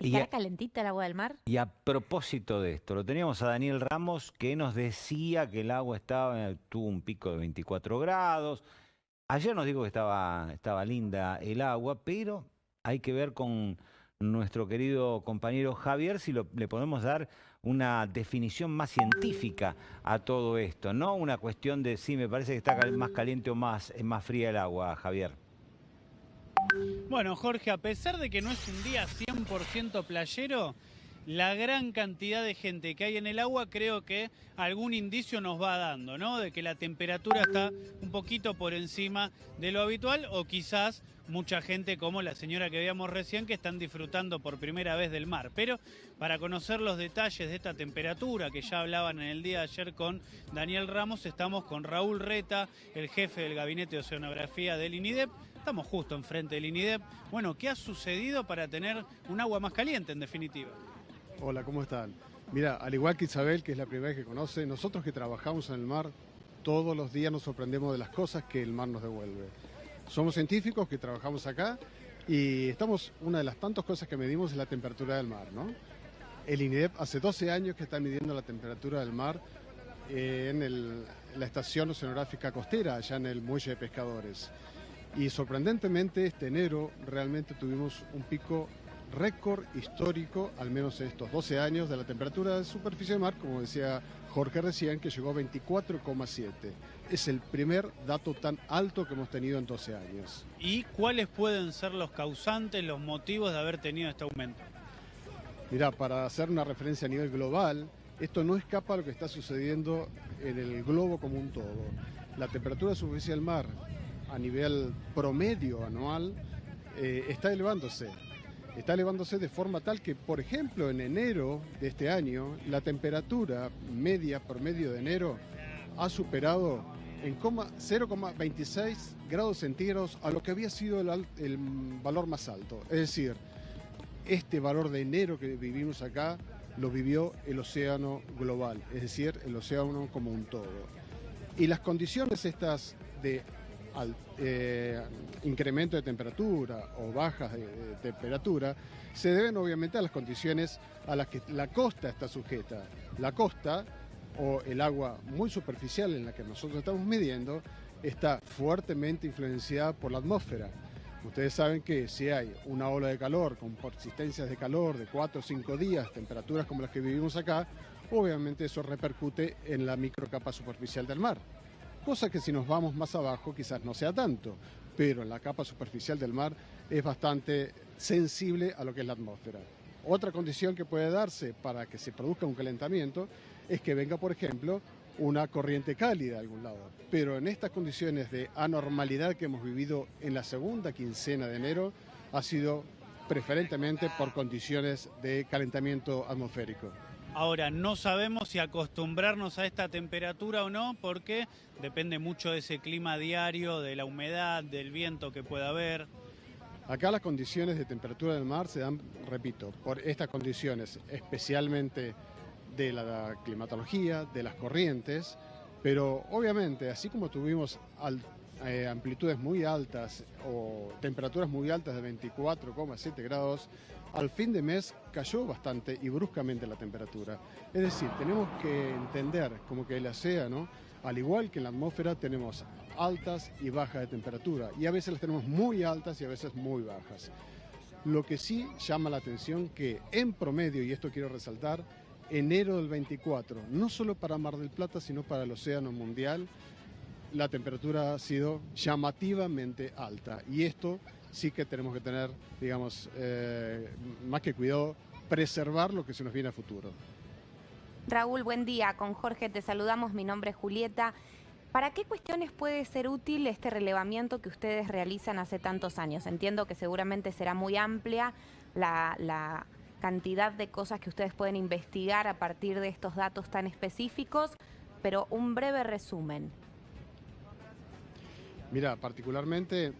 Y ¿Estará a, calentita el agua del mar? y a propósito de esto, lo teníamos a Daniel Ramos que nos decía que el agua tuvo un pico de 24 grados. Ayer nos dijo que estaba linda el agua, pero hay que ver con nuestro querido compañero Javier si le podemos dar una definición más científica a todo esto, no una cuestión de si me parece que está más caliente o más fría el agua, Javier. Bueno, Jorge, a pesar de que no es un día 100% playero, la gran cantidad de gente que hay en el agua creo que algún indicio nos va dando, ¿no? De que la temperatura está un poquito por encima de lo habitual o quizás mucha gente como la señora que veíamos recién que están disfrutando por primera vez del mar. Pero para conocer los detalles de esta temperatura que ya hablaban en el día de ayer con Daniel Ramos, estamos con Raúl Reta, el jefe del Gabinete de Oceanografía del INIDEP. Estamos justo enfrente del INIDEP. Bueno, ¿qué ha sucedido para tener un agua más caliente en definitiva? Hola, ¿cómo están? Mira, al igual que Isabel, que es la primera vez que conoce, nosotros que trabajamos en el mar, todos los días nos sorprendemos de las cosas que el mar nos devuelve. Somos científicos que trabajamos acá y una de las tantas cosas que medimos es la temperatura del mar, ¿no? El INIDEP hace 12 años que está midiendo la temperatura del mar en la estación oceanográfica costera, allá en el muelle de pescadores. Y sorprendentemente este enero realmente tuvimos un pico récord histórico, al menos en estos 12 años, de la temperatura de superficie del mar, como decía Jorge recién, que llegó a 24,7. Es el primer dato tan alto que hemos tenido en 12 años. ¿Y cuáles pueden ser los causantes, los motivos de haber tenido este aumento? Mirá, para hacer una referencia a nivel global, esto no escapa a lo que está sucediendo en el globo como un todo. La temperatura de superficie del mar a nivel promedio anual está elevándose. Está elevándose de forma tal que, por ejemplo, en enero de este año, la temperatura media promedio de enero ha superado en 0,26 grados centígrados a lo que había sido el valor más alto. Es decir, este valor de enero que vivimos acá lo vivió el océano global, es decir, el océano como un todo. Y las condiciones estas de incremento de temperatura o bajas de temperatura se deben obviamente a las condiciones a las que la costa está sujeta. La costa o el agua muy superficial en la que nosotros estamos midiendo está fuertemente influenciada por la atmósfera. Ustedes saben que si hay una ola de calor con persistencias de calor de 4 o 5 días, temperaturas como las que vivimos acá, obviamente eso repercute en la microcapa superficial del mar. Cosa que si nos vamos más abajo quizás no sea tanto, pero en la capa superficial del mar es bastante sensible a lo que es la atmósfera. Otra condición que puede darse para que se produzca un calentamiento es que venga, por ejemplo, una corriente cálida de algún lado. Pero en estas condiciones de anormalidad que hemos vivido en la segunda quincena de enero, ha sido preferentemente por condiciones de calentamiento atmosférico. Ahora, no sabemos si acostumbrarnos a esta temperatura o no, porque depende mucho de ese clima diario, de la humedad, del viento que pueda haber. Acá las condiciones de temperatura del mar se dan, repito, por estas condiciones, especialmente de la climatología, de las corrientes, pero obviamente, así como tuvimos amplitudes muy altas o temperaturas muy altas de 24,7 grados, al fin de mes cayó bastante y bruscamente la temperatura. Es decir, tenemos que entender como que el océano, al igual que en la atmósfera, tenemos altas y bajas de temperatura y a veces las tenemos muy altas y a veces muy bajas. Lo que sí llama la atención que en promedio, y esto quiero resaltar, enero del 24, no solo para Mar del Plata, sino para el océano mundial, la temperatura ha sido llamativamente alta. Y esto sí que tenemos que tener, digamos, más que cuidado, preservar lo que se nos viene a futuro. Raúl, buen día. Con Jorge te saludamos. Mi nombre es Julieta. ¿Para qué cuestiones puede ser útil este relevamiento que ustedes realizan hace tantos años? Entiendo que seguramente será muy amplia la cantidad de cosas que ustedes pueden investigar a partir de estos datos tan específicos, pero un breve resumen. Mira, particularmente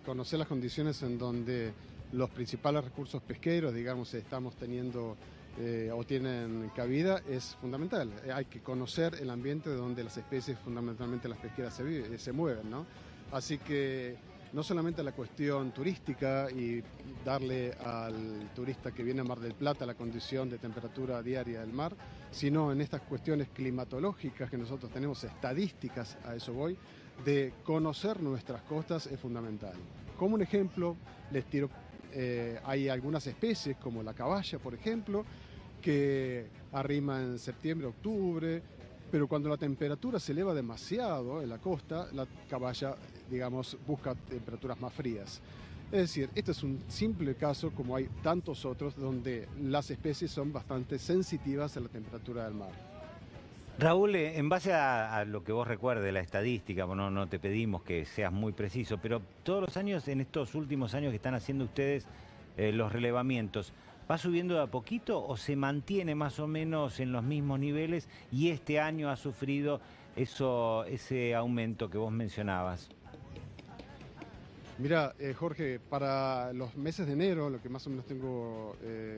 conocer las condiciones en donde los principales recursos pesqueros, digamos, estamos teniendo o tienen cabida es fundamental. Hay que conocer el ambiente donde las especies, fundamentalmente las pesqueras, se mueven, ¿no? Así que no solamente a la cuestión turística y darle al turista que viene a Mar del Plata la condición de temperatura diaria del mar, sino en estas cuestiones climatológicas que nosotros tenemos, estadísticas, a eso voy, de conocer nuestras costas es fundamental. Como un ejemplo, les tiro, hay algunas especies como la caballa, por ejemplo, que arrima en septiembre, octubre, pero cuando la temperatura se eleva demasiado en la costa, la caballa, digamos, busca temperaturas más frías. Es decir, este es un simple caso, como hay tantos otros, donde las especies son bastante sensitivas a la temperatura del mar. Raúl, en base a lo que vos recuerdes, la estadística, bueno, no te pedimos que seas muy preciso, pero todos los años, en estos últimos años que están haciendo ustedes los relevamientos, ¿va subiendo de a poquito o se mantiene más o menos en los mismos niveles y este año ha sufrido ese aumento que vos mencionabas? Mira, Jorge, para los meses de enero, lo que más o menos tengo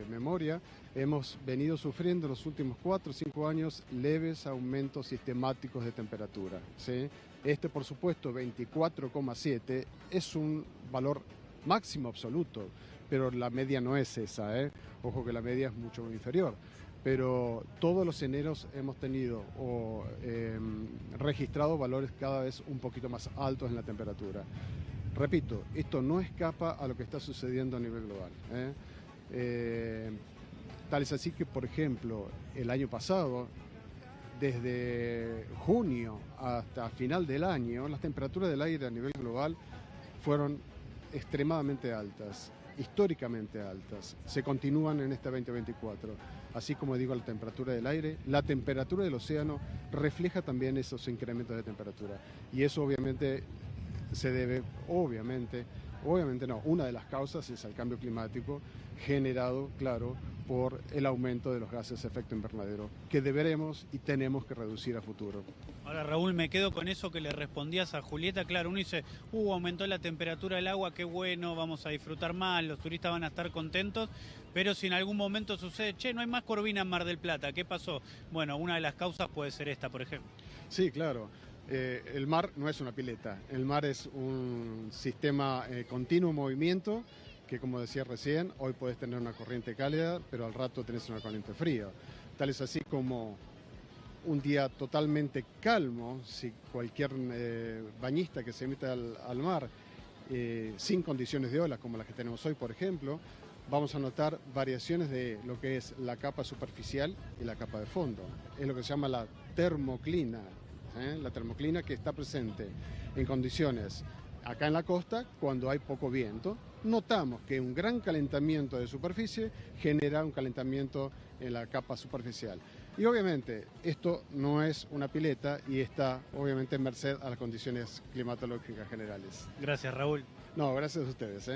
memoria, hemos venido sufriendo en los últimos 4 o 5 años leves aumentos sistemáticos de temperatura, ¿sí? Este, por supuesto, 24,7 es un valor máximo absoluto, pero la media no es esa, ¿eh? Ojo que la media es mucho inferior. Pero todos los eneros hemos tenido o registrado valores cada vez un poquito más altos en la temperatura. Repito, esto no escapa a lo que está sucediendo a nivel global, ¿eh? Tal es así que, por ejemplo, el año pasado, desde junio hasta final del año, las temperaturas del aire a nivel global fueron extremadamente altas, históricamente altas. Se continúan en este 2024. Así como digo, la temperatura del aire, la temperatura del océano refleja también esos incrementos de temperatura. Y eso obviamente se debe, obviamente no, una de las causas es el cambio climático generado, claro, por el aumento de los gases de efecto invernadero, que deberemos y tenemos que reducir a futuro. Ahora, Raúl, me quedo con eso que le respondías a Julieta. Claro, uno dice, aumentó la temperatura del agua, qué bueno, vamos a disfrutar más, los turistas van a estar contentos, pero si en algún momento sucede, che, no hay más corvina en Mar del Plata, ¿qué pasó? Bueno, una de las causas puede ser esta, por ejemplo. Sí, claro. El mar no es una pileta, el mar es un sistema continuo movimiento que, como decía recién, hoy puedes tener una corriente cálida, pero al rato tenés una corriente fría. Tal es así como un día totalmente calmo, si cualquier bañista que se meta al mar sin condiciones de olas como las que tenemos hoy, por ejemplo, vamos a notar variaciones de lo que es la capa superficial y la capa de fondo. Es lo que se llama la termoclina. La termoclina que está presente en condiciones acá en la costa cuando hay poco viento. Notamos que un gran calentamiento de superficie genera un calentamiento en la capa superficial. Y obviamente esto no es una pileta y está obviamente en merced a las condiciones climatológicas generales. Gracias, Raúl. No, gracias a ustedes.